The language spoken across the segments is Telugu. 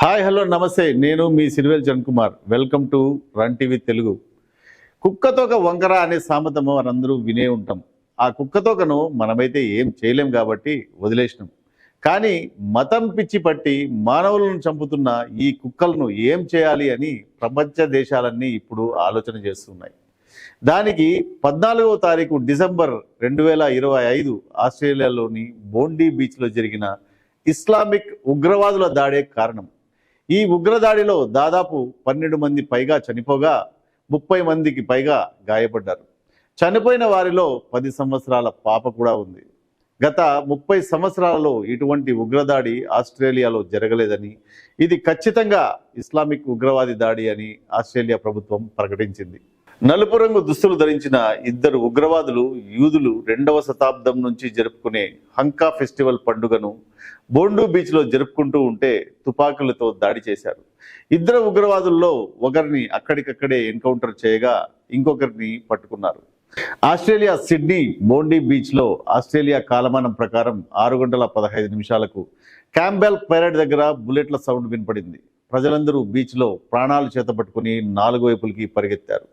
హాయ్ హలో నమస్తే, నేను మీ Sirivel Charan Kumar. Welcome to Run TV Telugu. కుక్కతోక వంకర అనే సామెత మనందరూ వినే ఉంటాం. ఆ కుక్కతోకను మనమైతే ఏం చేయలేం కాబట్టి వదిలేసినాం. కానీ మతం పిచ్చి పట్టి మానవులను చంపుతున్న ఈ కుక్కలను ఏం చేయాలి అని ప్రపంచ దేశాలన్నీ ఇప్పుడు ఆలోచన చేస్తున్నాయి. దానికి 14వ తారీఖు డిసెంబర్ 2025 ఆస్ట్రేలియాలోని బోండీ బీచ్లో జరిగిన ఇస్లామిక్ ఉగ్రవాదుల దాడే కారణం. ఈ ఉగ్రదాడిలో దాదాపు 12 మంది పైగా చనిపోగా 30 మందికి పైగా గాయపడ్డారు. చనిపోయిన వారిలో 10 సంవత్సరాల పాప కూడా ఉంది. గత 30 సంవత్సరాలలో ఇటువంటి ఉగ్రదాడి ఆస్ట్రేలియాలో జరగలేదని, ఇది ఖచ్చితంగా ఇస్లామిక్ ఉగ్రవాది దాడి అని ఆస్ట్రేలియా ప్రభుత్వం ప్రకటించింది. నలుపు రంగు దుస్తులు ధరించిన ఇద్దరు ఉగ్రవాదులు యూదులు 2వ శతాబ్దం నుంచి జరుపుకునే హంకా ఫెస్టివల్ పండుగను బోండూ బీచ్లో జరుపుకుంటూ ఉంటే తుపాకులతో దాడి చేశారు. ఇద్దరు ఉగ్రవాదుల్లో ఒకరిని అక్కడికక్కడే ఎన్కౌంటర్ చేయగా ఇంకొకరిని పట్టుకున్నారు. ఆస్ట్రేలియా సిడ్నీ బోండీ బీచ్లో ఆస్ట్రేలియా కాలమానం ప్రకారం 6 గంటల 15 నిమిషాలకు క్యాంబెల్ పైరేడ్ దగ్గర బుల్లెట్ల సౌండ్ వినపడింది. ప్రజలందరూ బీచ్లో ప్రాణాలు చేతపట్టుకుని 4 వైపులకి పరిగెత్తారు.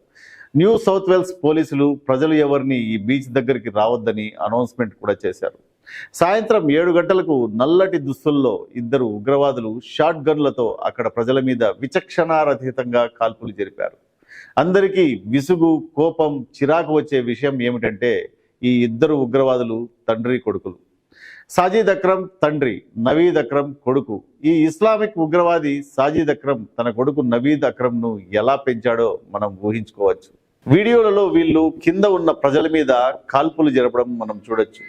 న్యూ సౌత్ వేల్స్ పోలీసులు ప్రజలు ఎవరిని ఈ బీచ్ దగ్గరికి రావద్దని అనౌన్స్మెంట్ కూడా చేశారు. సాయంత్రం 7 గంటలకు నల్లటి దుస్తుల్లో ఇద్దరు ఉగ్రవాదులు షాట్ గన్లతో అక్కడ ప్రజల మీద విచక్షణారహితంగా కాల్పులు జరిపారు. అందరికీ విసుగు, కోపం, చిరాకు వచ్చే విషయం ఏమిటంటే ఈ ఇద్దరు ఉగ్రవాదులు తండ్రి కొడుకులు. సాజిద్ అక్రమ్ తండ్రి, నవీద్ అక్రమ్ కొడుకు. ఈ ఇస్లామిక్ ఉగ్రవాది సాజిద్ అక్రమ్ తన కొడుకు నవీద్ అక్రమ్ను ఎలా పెంచాడో మనం ఊహించుకోవచ్చు. వీడియోలలో వీళ్ళు కింద ఉన్న ప్రజల మీద కాల్పులు జరపడం మనం చూడొచ్చు.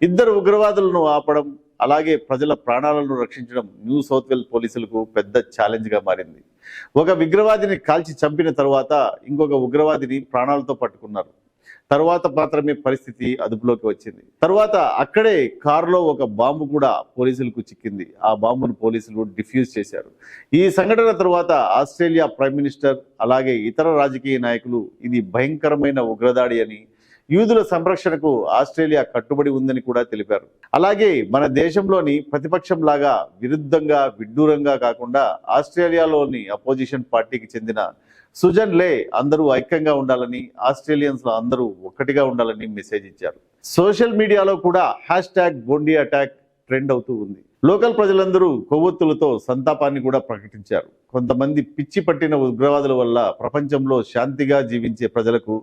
ఇద్దరు ఉగ్రవాదులను ఆపడం, అలాగే ప్రజల ప్రాణాలను రక్షించడం న్యూ సౌత్ వేల్స్ పోలీసులకు పెద్ద ఛాలెంజ్గా మారింది. ఒక ఉగ్రవాదిని కాల్చి చంపిన తర్వాత ఇంకొక ఉగ్రవాదిని ప్రాణాలతో పట్టుకున్నారు. తర్వాత మాత్రమే పరిస్థితి అదుపులోకి వచ్చింది. తర్వాత అక్కడే కారులో ఒక బాంబు కూడా పోలీసులకు చిక్కింది. ఆ బాంబును పోలీసులు డిఫ్యూజ్ చేశారు. ఈ సంఘటన తర్వాత ఆస్ట్రేలియా ప్రైమ్ మినిస్టర్ అలాగే ఇతర రాజకీయ నాయకులు ఇది భయంకరమైన ఉగ్రదాడి అని, యూదుల సంరక్షణకు ఆస్ట్రేలియా కట్టుబడి ఉందని కూడా తెలిపారు. అలాగే మన దేశంలోని ప్రతిపక్షం లాగా విరుద్ధంగా విడ్డూరంగా కాకుండా ఆస్ట్రేలియాలోని అపోజిషన్ పార్టీకి చెందిన సుజన్ లే అందరూ ఐక్యంగా ఉండాలని, ఆస్ట్రేలియన్స్ లో అందరూ ఒక్కటిగా ఉండాలని మెసేజ్ ఇచ్చారు. సోషల్ మీడియాలో కూడా #బోండీ అటాక్ ట్రెండ్ అవుతూ ఉంది. లోకల్ ప్రజలందరూ కొవ్వొత్తులతో సంతాపాన్ని కూడా ప్రకటించారు. కొంతమంది పిచ్చి పట్టిన ఉగ్రవాదుల వల్ల ప్రపంచంలో శాంతిగా జీవించే ప్రజలకు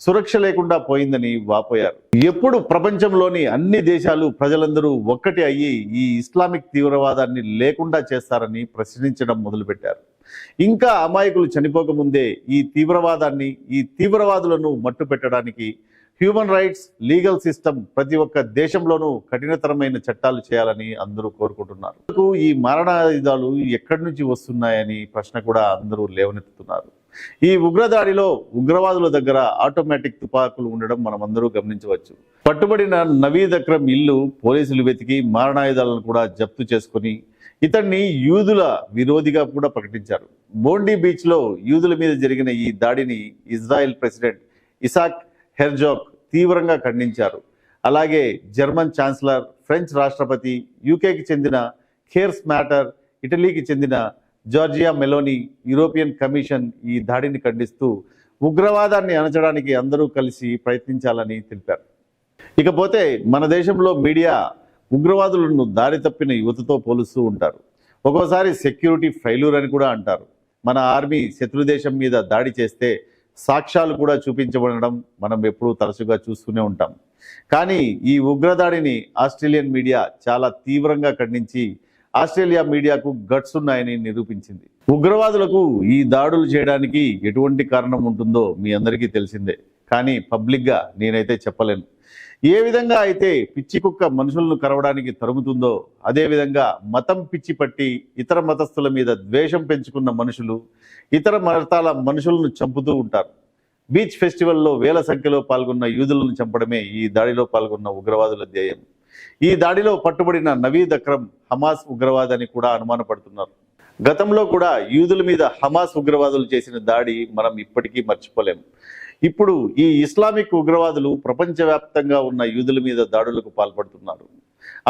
సురక్ష లేకుండా పోయిందని వాపోయారు. ఎప్పుడు ప్రపంచంలోని అన్ని దేశాలు ప్రజలందరూ ఒక్కటి అయ్యి ఈ ఇస్లామిక్ తీవ్రవాదాన్ని లేకుండా చేస్తారని ప్రశ్నించడం మొదలుపెట్టారు. ఇంకా అమాయకులు చనిపోకముందే ఈ తీవ్రవాదాన్ని, ఈ తీవ్రవాదులను మట్టు పెట్టడానికి హ్యూమన్ రైట్స్, లీగల్ సిస్టమ్ ప్రతి ఒక్క దేశంలోనూ కఠినతరమైన చట్టాలు చేయాలని అందరూ కోరుకుంటున్నారు. ఈ మారణాయుధాలు ఎక్కడి నుంచి వస్తున్నాయని ప్రశ్న కూడా అందరూ లేవనెత్తుతున్నారు. ఈ ఉగ్రదాడిలో ఉగ్రవాదుల దగ్గర ఆటోమేటిక్ తుపాకులు ఉండడం మనం అందరూ గమనించవచ్చు. పట్టుబడిన నవీద్ అక్రమ్ ఇల్లు పోలీసులు వెతికి మారణాయుధాలను కూడా జప్తు చేసుకుని ఇతన్ని యూదుల విరోధిగా కూడా ప్రకటించారు. బోండీ బీచ్లో యూదుల మీద జరిగిన ఈ దాడిని ఇజ్రాయెల్ ప్రెసిడెంట్ ఇసాక్ హెర్జోగ్ తీవ్రంగా ఖండించారు. అలాగే జర్మన్ ఛాన్సలర్, ఫ్రెంచ్ రాష్ట్రపతి, యూకేకి చెందిన ఖేర్ స్మాటర్, ఇటలీకి చెందిన జార్జియా మెలోనీ, యూరోపియన్ కమిషన్ ఈ దాడిని ఖండిస్తూ ఉగ్రవాదాన్ని అణచడానికి అందరూ కలిసి ప్రయత్నించాలని తెలిపారు. ఇకపోతే మన దేశంలో మీడియా ఉగ్రవాదులను దారి తప్పిన యువతతో పోలుస్తూ ఉంటారు. ఒక్కోసారి సెక్యూరిటీ ఫెయిల్యూర్ అని కూడా అంటారు. మన ఆర్మీ శత్రుదేశం మీద దాడి చేస్తే సాక్ష్యాలు కూడా చూపించబడడం మనం ఎప్పుడూ తరచుగా చూస్తూనే ఉంటాం. కానీ ఈ ఉగ్రదాడిని ఆస్ట్రేలియన్ మీడియా చాలా తీవ్రంగా ఖండించి ఆస్ట్రేలియా మీడియాకు గట్స్ ఉన్నాయని నిరూపించింది. ఉగ్రవాదులకు ఈ దాడులు చేయడానికి ఎటువంటి కారణం ఉంటుందో మీ అందరికీ తెలిసిందే. కానీ పబ్లిక్గా నేనైతే చెప్పలేను. ఏ విధంగా అయితే పిచ్చి కుక్క మనుషులను కరవడానికి తరుముతుందో అదేవిధంగా మతం పిచ్చి పట్టి ఇతర మతస్థుల మీద ద్వేషం పెంచుకున్న మనుషులు ఇతర మతాల మనుషులను చంపుతూ ఉంటారు. బీచ్ ఫెస్టివల్లో వేల సంఖ్యలో పాల్గొన్న యూదులను చంపడమే ఈ దాడిలో పాల్గొన్న ఉగ్రవాదుల ధ్యేయం. ఈ దాడిలో పట్టుబడిన నవీద్ అక్రమ్ హమాస్ ఉగ్రవాదని కూడా అనుమానపడుతున్నారు. గతంలో కూడా యూదుల మీద హమాస్ ఉగ్రవాదులు చేసిన దాడి మనం ఇప్పటికీ మర్చిపోలేం. ఇప్పుడు ఈ ఇస్లామిక్ ఉగ్రవాదులు ప్రపంచవ్యాప్తంగా ఉన్న యూదుల మీద దాడులకు పాల్పడుతున్నారు.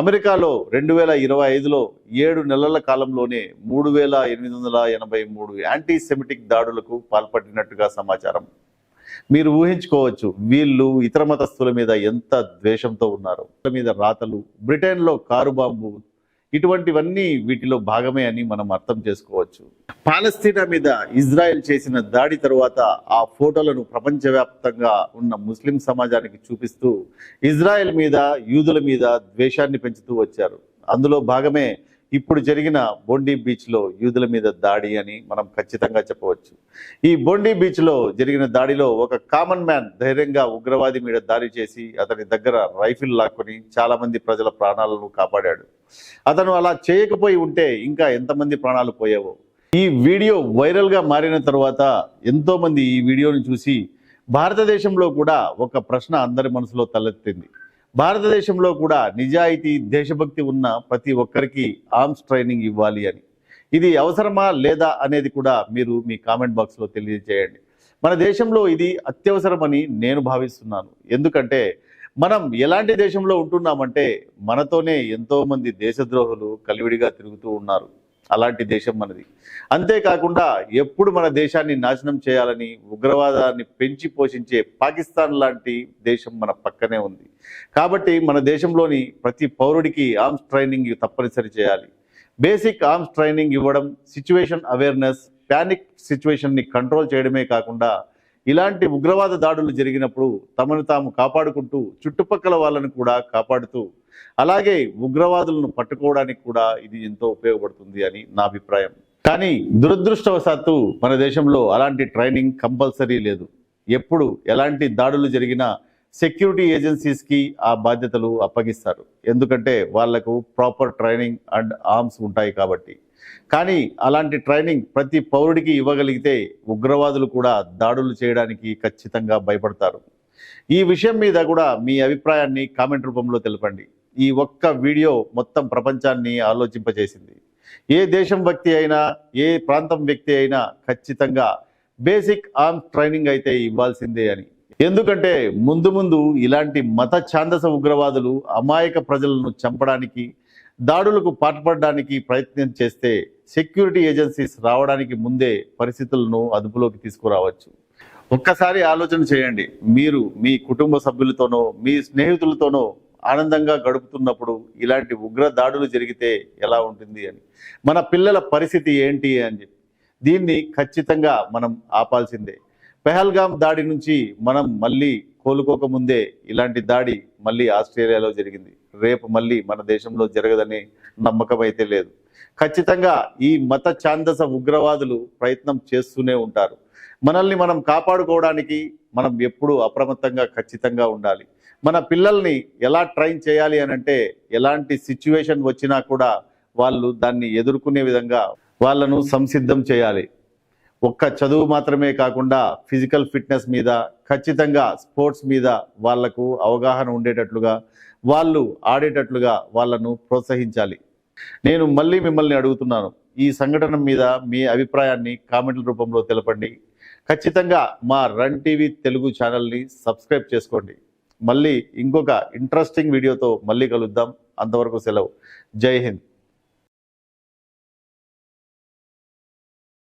అమెరికాలో 2025లో 7 నెలల కాలంలోనే 3883 యాంటీ సెమిటిక్ దాడులకు పాల్పడినట్టుగా సమాచారం. మీరు ఊహించుకోవచ్చు వీళ్ళు ఇతర మతస్థుల మీద ఎంత ద్వేషంతో ఉన్నారో. మీద రాతలు, బ్రిటన్లో కారు బాంబు, ఇటువంటివన్నీ వీటిలో భాగమే అని మనం అర్థం చేసుకోవచ్చు. పాలస్తీనా మీద ఇజ్రాయెల్ చేసిన దాడి తరువాత ఆ ఫోటోలను ప్రపంచవ్యాప్తంగా ఉన్న ముస్లిం సమాజానికి చూపిస్తూ ఇజ్రాయెల్ మీద యూదుల మీద ద్వేషాన్ని పెంచుతూ వచ్చారు. అందులో భాగమే ఇప్పుడు జరిగిన బోండీ బీచ్లో యూదుల మీద దాడి అని మనం ఖచ్చితంగా చెప్పవచ్చు. ఈ బోండీ బీచ్లో జరిగిన దాడిలో ఒక కామన్ మ్యాన్ ధైర్యంగా ఉగ్రవాది మీద దాడి చేసి అతని దగ్గర రైఫిల్ లాక్కొని చాలా మంది ప్రజల ప్రాణాలను కాపాడాడు. అతను అలా చేయకపోయి ఉంటే ఇంకా ఎంతమంది ప్రాణాలు పోయేవో. ఈ వీడియో వైరల్గా మారిన తర్వాత ఎంతో మంది ఈ వీడియోని చూసి భారతదేశంలో కూడా ఒక ప్రశ్న అందరి మనసులో తలెత్తింది. భారతదేశంలో కూడా నిజాయితీ, దేశభక్తి ఉన్న ప్రతి ఒక్కరికి ఆర్మ్స్ ట్రైనింగ్ ఇవ్వాలి అని. ఇది అవసరమా లేదా అనేది కూడా మీరు మీ కామెంట్ బాక్స్లో తెలియజేయండి. మన దేశంలో ఇది అత్యవసరమని నేను భావిస్తున్నాను. ఎందుకంటే మనం ఎలాంటి దేశంలో ఉంటున్నామంటే మనతోనే ఎంతో మంది దేశద్రోహులు కలివిడిగా తిరుగుతూ ఉన్నారు. అలాంటి దేశం మనది. అంతేకాకుండా ఎప్పుడు మన దేశాన్ని నాశనం చేయాలని ఉగ్రవాదాన్ని పెంచి పోషించే పాకిస్తాన్ లాంటి దేశం మన పక్కనే ఉంది. కాబట్టి మన దేశంలోని ప్రతి పౌరుడికి ఆర్మ్స్ ట్రైనింగ్ తప్పనిసరి చేయాలి. బేసిక్ ఆర్మ్స్ ట్రైనింగ్ ఇవ్వడం, సిచ్యువేషన్ అవేర్నెస్, ప్యానిక్ సిచ్యువేషన్ని కంట్రోల్ చేయడమే కాకుండా ఇలాంటి ఉగ్రవాద దాడులు జరిగినప్పుడు తమను తాము కాపాడుకుంటూ చుట్టుపక్కల వాళ్ళని కూడా కాపాడుతూ అలాగే ఉగ్రవాదులను పట్టుకోవడానికి కూడా ఇది ఎంతో ఉపయోగపడుతుంది అని నా అభిప్రాయం. కానీ దురదృష్టవశాత్తు మన దేశంలో అలాంటి ట్రైనింగ్ కంపల్సరీ లేదు. ఎప్పుడు ఎలాంటి దాడులు జరిగినా సెక్యూరిటీ ఏజెన్సీస్కి ఆ బాధ్యతలు అప్పగిస్తారు. ఎందుకంటే వాళ్లకు ప్రాపర్ ట్రైనింగ్ అండ్ ఆర్మ్స్ ఉంటాయి కాబట్టి. కానీ అలాంటి ట్రైనింగ్ ప్రతి పౌరుడికి ఇవ్వగలిగితే ఉగ్రవాదులు కూడా దాడులు చేయడానికి ఖచ్చితంగా భయపడతారు. ఈ విషయం మీద కూడా మీ అభిప్రాయాన్ని కామెంట్ రూపంలో తెలపండి. ఈ ఒక్క వీడియో మొత్తం ప్రపంచాన్ని ఆలోచింపజేసింది. ఏ దేశం వ్యక్తి అయినా, ఏ ప్రాంతం వ్యక్తి అయినా ఖచ్చితంగా బేసిక్ ఆర్మ్స్ ట్రైనింగ్ అయితే ఇవ్వాల్సిందే అని. ఎందుకంటే ముందు ముందు ఇలాంటి మత ఛాందస ఉగ్రవాదులు అమాయక ప్రజలను చంపడానికి, దాడులకు పాల్పడడానికి ప్రయత్నం చేస్తే సెక్యూరిటీ ఏజెన్సీస్ రావడానికి ముందే పరిస్థితులను అదుపులోకి తీసుకురావచ్చు. ఒక్కసారి ఆలోచన చేయండి. మీరు మీ కుటుంబ సభ్యులతోనో మీ స్నేహితులతోనో ఆనందంగా గడుపుతున్నప్పుడు ఇలాంటి ఉగ్ర దాడులు జరిగితే ఎలా ఉంటుంది అని, మన పిల్లల పరిస్థితి ఏంటి అని చెప్పి దీన్ని ఖచ్చితంగా మనం ఆపాల్సిందే. పెహల్గాం దాడి నుంచి మనం మళ్ళీ కోలుకోకముందే ఇలాంటి దాడి మళ్ళీ ఆస్ట్రేలియాలో జరిగింది. రేపు మళ్ళీ మన దేశంలో జరగదనే నమ్మకం అయితే లేదు. ఖచ్చితంగా ఈ మత ఛాందస ఉగ్రవాదులు ప్రయత్నం చేస్తూనే ఉంటారు. మనల్ని మనం కాపాడుకోవడానికి మనం ఎప్పుడూ అప్రమత్తంగా ఖచ్చితంగా ఉండాలి. మన పిల్లల్ని ఎలా ట్రైన్ చేయాలి అని అంటే ఎలాంటి సిచ్యువేషన్ వచ్చినా కూడా వాళ్ళు దాన్ని ఎదుర్కొనే విధంగా వాళ్ళను సంసిద్ధం చేయాలి. ఒక్క చదువు మాత్రమే కాకుండా ఫిజికల్ ఫిట్నెస్ మీద, ఖచ్చితంగా స్పోర్ట్స్ మీద వాళ్లకు అవగాహన ఉండేటట్లుగా, వాళ్ళు ఆడేటట్లుగా వాళ్ళను ప్రోత్సహించాలి. నేను మళ్ళీ మిమ్మల్ని అడుగుతున్నాను, ఈ సంఘటన మీద మీ అభిప్రాయాన్ని కామెంట్ల రూపంలో తెలపండి. ఖచ్చితంగా మా రన్ టీవీ తెలుగు ఛానల్ని సబ్స్క్రైబ్ చేసుకోండి. మళ్ళీ ఇంకొక ఇంట్రెస్టింగ్ వీడియోతో మళ్ళీ కలుద్దాం. అంతవరకు సెలవు. జై హింద్.